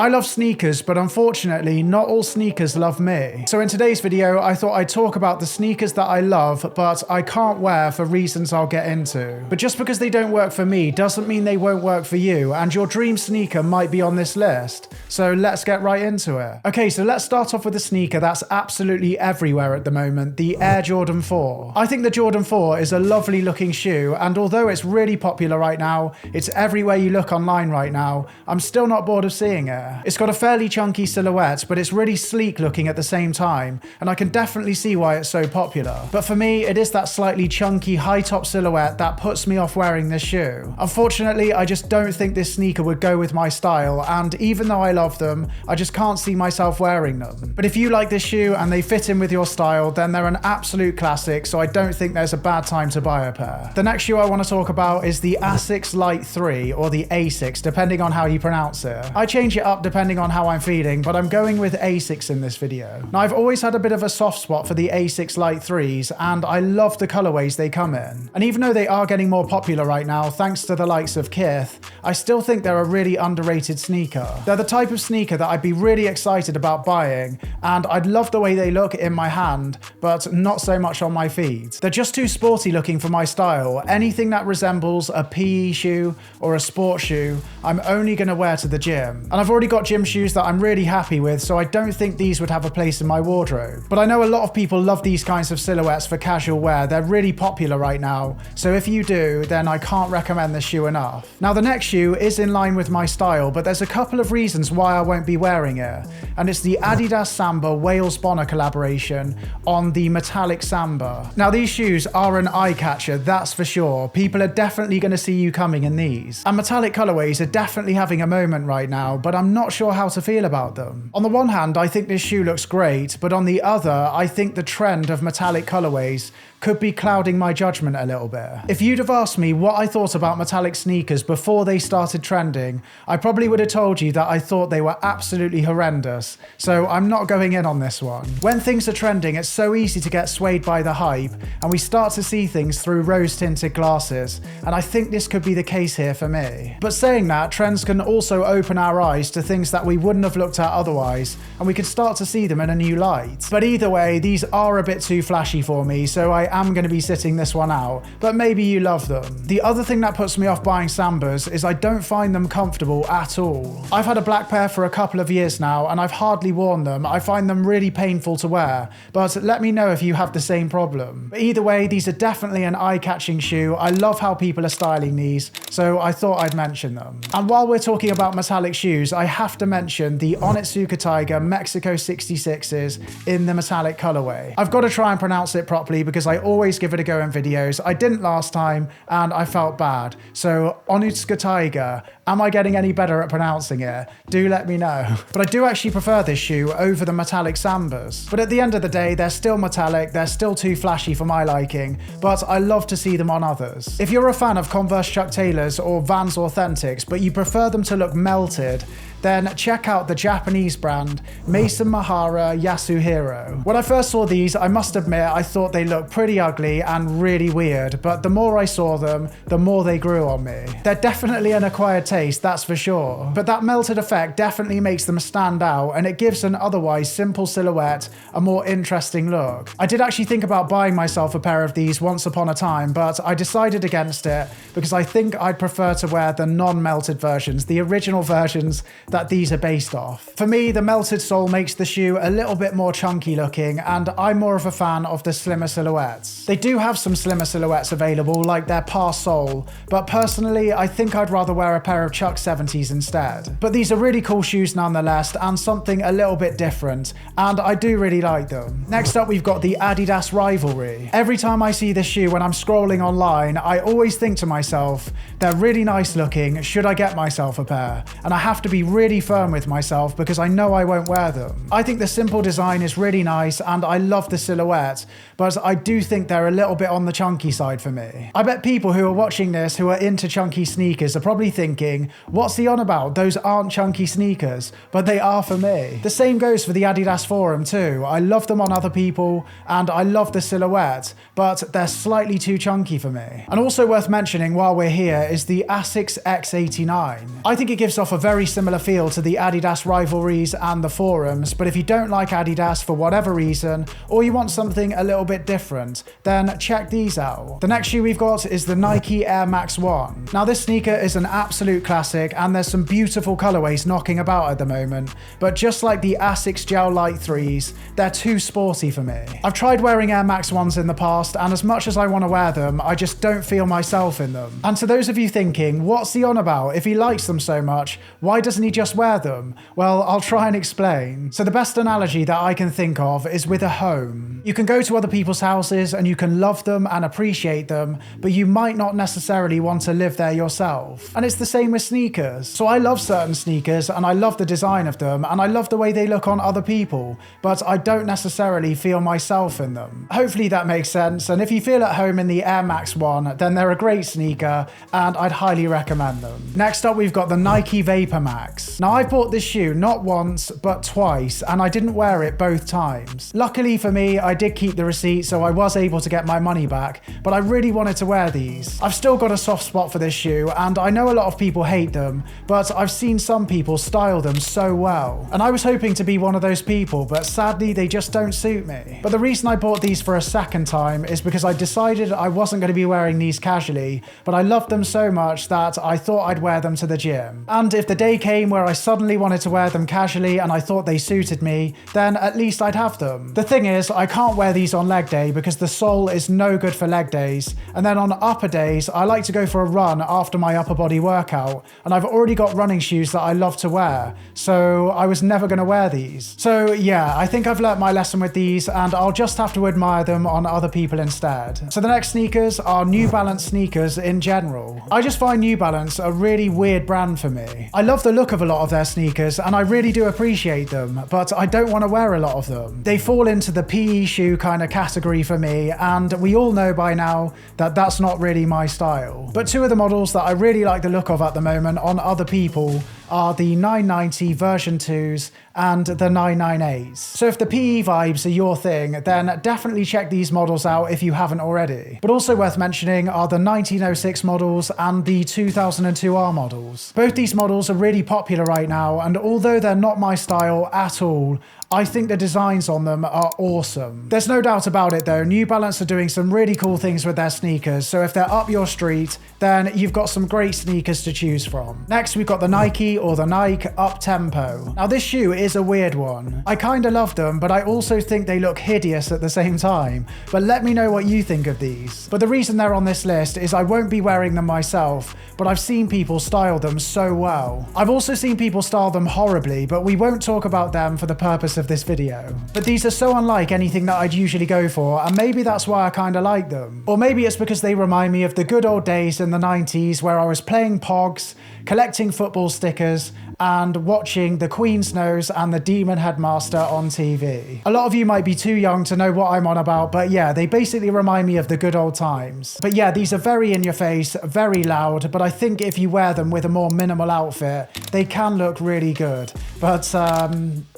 I love sneakers, but unfortunately, not all sneakers love me. So in today's video, I thought I'd talk about the sneakers that I love, but I can't wear for reasons I'll get into. But just because they don't work for me doesn't mean they won't work for you, and your dream sneaker might be on this list. So let's get right into it. Okay, so let's start off with a sneaker that's absolutely everywhere at the moment, the Air Jordan 4. I think the Jordan 4 is a lovely looking shoe, and although it's really popular right now, it's everywhere you look online right now, I'm still not bored of seeing it. It's got a fairly chunky silhouette, but it's really sleek looking at the same time, and I can definitely see why it's so popular. But for me, it is that slightly chunky high top silhouette that puts me off wearing this shoe. Unfortunately, I just don't think this sneaker would go with my style, and even though I love them, I just can't see myself wearing them. But if you like this shoe and they fit in with your style, then they're an absolute classic, so I don't think there's a bad time to buy a pair. The next shoe I want to talk about is the Asics Lyte 3, or the Asics, depending on how you pronounce it. I change it up depending on how I'm feeling, but I'm going with Asics in this video. Now, I've always had a bit of a soft spot for the Asics Lyte 3s, and I love the colorways they come in. And even though they are getting more popular right now, thanks to the likes of Kith, I still think they're a really underrated sneaker. They're the type of sneaker that I'd be really excited about buying, and I'd love the way they look in my hand, but not so much on my feet. They're just too sporty looking for my style. Anything that resembles a PE shoe or a sports shoe, I'm only going to wear to the gym. And I've already got gym shoes that I'm really happy with, so I don't think these would have a place in my wardrobe. But I know a lot of people love these kinds of silhouettes for casual wear. They're really popular right now, so if you do, then I can't recommend this shoe enough. Now, the next shoe is in line with my style, but there's a couple of reasons why I won't be wearing it, and it's the Adidas Samba Wales Bonner collaboration on the metallic Samba. Now, these shoes are an eye catcher, that's for sure. People are definitely going to see you coming in these. And metallic colorways are definitely having a moment right now, but I'm not sure how to feel about them. On the one hand, I think this shoe looks great, but on the other, I think the trend of metallic colorways could be clouding my judgment a little bit. If you'd have asked me what I thought about metallic sneakers before they started trending, I probably would have told you that I thought they were absolutely horrendous, so I'm not going in on this one. When things are trending, it's so easy to get swayed by the hype, and we start to see things through rose-tinted glasses, and I think this could be the case here for me. But saying that, trends can also open our eyes to things that we wouldn't have looked at otherwise, and we can start to see them in a new light. But either way, these are a bit too flashy for me, so I am going to be sitting this one out, but maybe you love them. The other thing that puts me off buying Sambas is I don't find them comfortable at all. I've had a black pair for a couple of years now, and I've hardly worn them. I find them really painful to wear, but let me know if you have the same problem. But either way, these are definitely an eye-catching shoe. I love how people are styling these, so I thought I'd mention them. And while we're talking about metallic shoes, I have to mention the Onitsuka Tiger Mexico 66s in the metallic colorway. I've got to try and pronounce it properly because I always give it a go in videos. I didn't last time, and I felt bad. So Onitsuka Tiger, am I getting any better at pronouncing it? Do let me know. But I do actually prefer this shoe over the metallic Sambas. But at the end of the day, they're still metallic, they're still too flashy for my liking, but I love to see them on others. If you're a fan of Converse Chuck Taylors or Vans Authentics, but you prefer them to look melted, then check out the Japanese brand Maison Mihara Yasuhiro. When I first saw these, I must admit I thought they looked pretty ugly and really weird, but the more I saw them, the more they grew on me. They're definitely an acquired taste, that's for sure, but that melted effect definitely makes them stand out, and it gives an otherwise simple silhouette a more interesting look. I did actually think about buying myself a pair of these once upon a time, but I decided against it because I think I'd prefer to wear the non-melted versions, the original versions that these are based off. For me, the melted sole makes the shoe a little bit more chunky looking, and I'm more of a fan of the slimmer silhouettes. They do have some slimmer silhouettes available, like their Par sole, but personally, I think I'd rather wear a pair of Chuck 70s instead. But these are really cool shoes nonetheless, and something a little bit different, and I do really like them. Next up, we've got the Adidas Rivalry. Every time I see this shoe when I'm scrolling online, I always think to myself, they're really nice looking, should I get myself a pair? And I have to be really firm with myself because I know I won't wear them. I think the simple design is really nice and I love the silhouette, but I do think they're a little bit on the chunky side for me. I bet people who are watching this who are into chunky sneakers are probably thinking, what's he on about? Those aren't chunky sneakers, but they are for me. The same goes for the Adidas Forum too. I love them on other people and I love the silhouette, but they're slightly too chunky for me. And also worth mentioning while we're here is the Asics X89. I think it gives off a very similar feel feel to the Adidas rivalries and the forums, but if you don't like Adidas for whatever reason, or you want something a little bit different, then check these out. The next shoe we've got is the Nike Air Max 1. Now this sneaker is an absolute classic, and there's some beautiful colorways knocking about at the moment, but just like the Asics Gel Lyte 3s, they're too sporty for me. I've tried wearing Air Max 1s in the past, and as much as I want to wear them, I just don't feel myself in them. And to those of you thinking, what's he on about? If he likes them so much, why doesn't he just wear them? Well, I'll try and explain. So the best analogy that I can think of is with a home. You can go to other people's houses and you can love them and appreciate them, but you might not necessarily want to live there yourself. And it's the same with sneakers. So I love certain sneakers and I love the design of them and I love the way they look on other people, but I don't necessarily feel myself in them. Hopefully that makes sense, and if you feel at home in the Air Max 1, then they're a great sneaker and I'd highly recommend them. Next up, we've got the Nike Vapormax. Now I bought this shoe not once, but twice, and I didn't wear it both times. Luckily for me, I did keep the receipt, so I was able to get my money back, but I really wanted to wear these. I've still got a soft spot for this shoe, and I know a lot of people hate them, but I've seen some people style them so well. And I was hoping to be one of those people, but sadly they just don't suit me. But the reason I bought these for a second time is because I decided I wasn't going to be wearing these casually, but I loved them so much that I thought I'd wear them to the gym. And if the day came where I suddenly wanted to wear them casually and I thought they suited me, then at least I'd have them. The thing is, I can't wear these on leg day because the sole is no good for leg days, and then on upper days I like to go for a run after my upper body workout, and I've already got running shoes that I love to wear, so I was never going to wear these. So yeah, I think I've learnt my lesson with these, and I'll just have to admire them on other people instead. So the next sneakers are New Balance sneakers in general. I just find New Balance a really weird brand for me. I love the look of a lot of their sneakers and I really do appreciate them, but I don't want to wear a lot of them. They fall into the PE shoe kind of category for me, and we all know by now that that's not really my style. But two of the models that I really like the look of at the moment on other people are the 990 version 2s and the 998s. So if the PE vibes are your thing, then definitely check these models out if you haven't already. But also worth mentioning are the 1906 models and the 2002R models. Both these models are really popular right now, and although they're not my style at all, I think the designs on them are awesome. There's no doubt about it though, New Balance are doing some really cool things with their sneakers, so if they're up your street, then you've got some great sneakers to choose from. Next, we've got the Nike or the Nike Up Tempo. Now this shoe is a weird one. I kinda love them, but I also think they look hideous at the same time. But let me know what you think of these. But the reason they're on this list is I won't be wearing them myself, but I've seen people style them so well. I've also seen people style them horribly, but we won't talk about them for the purpose of this video. But these are so unlike anything that I'd usually go for, and maybe that's why I kinda like them. Or maybe it's because they remind me of the good old days in the 90s where I was playing Pogs, collecting football stickers, and watching The Queen's Nose and The Demon Headmaster on TV. A lot of you might be too young to know what I'm on about, but yeah, they basically remind me of the good old times. But yeah, these are very in your face, very loud, but I think if you wear them with a more minimal outfit, they can look really good. But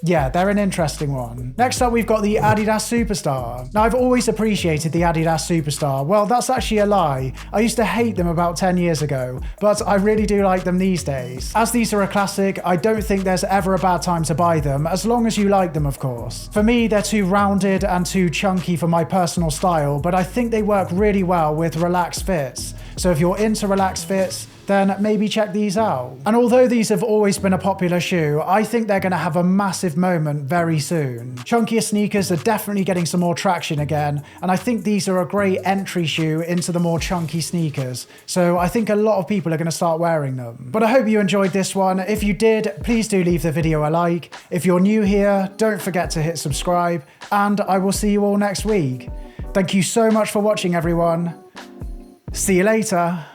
yeah, they're an interesting one. Next up, we've got the Adidas Superstar. Now, I've always appreciated the Adidas Superstar. Well, that's actually a lie. I used to hate them about 10 years ago, but I really do like them these days. As these are a classic, I don't think there's ever a bad time to buy them, as long as you like them, of course. For me, they're too rounded and too chunky for my personal style, but I think they work really well with relaxed fits. So if you're into relaxed fits, then maybe check these out. And although these have always been a popular shoe, I think they're going to have a massive moment very soon. Chunkier sneakers are definitely getting some more traction again, and I think these are a great entry shoe into the more chunky sneakers. So I think a lot of people are going to start wearing them. But I hope you enjoyed this one. If you did, please do leave the video a like. If you're new here, don't forget to hit subscribe, and I will see you all next week. Thank you so much for watching, everyone. See you later.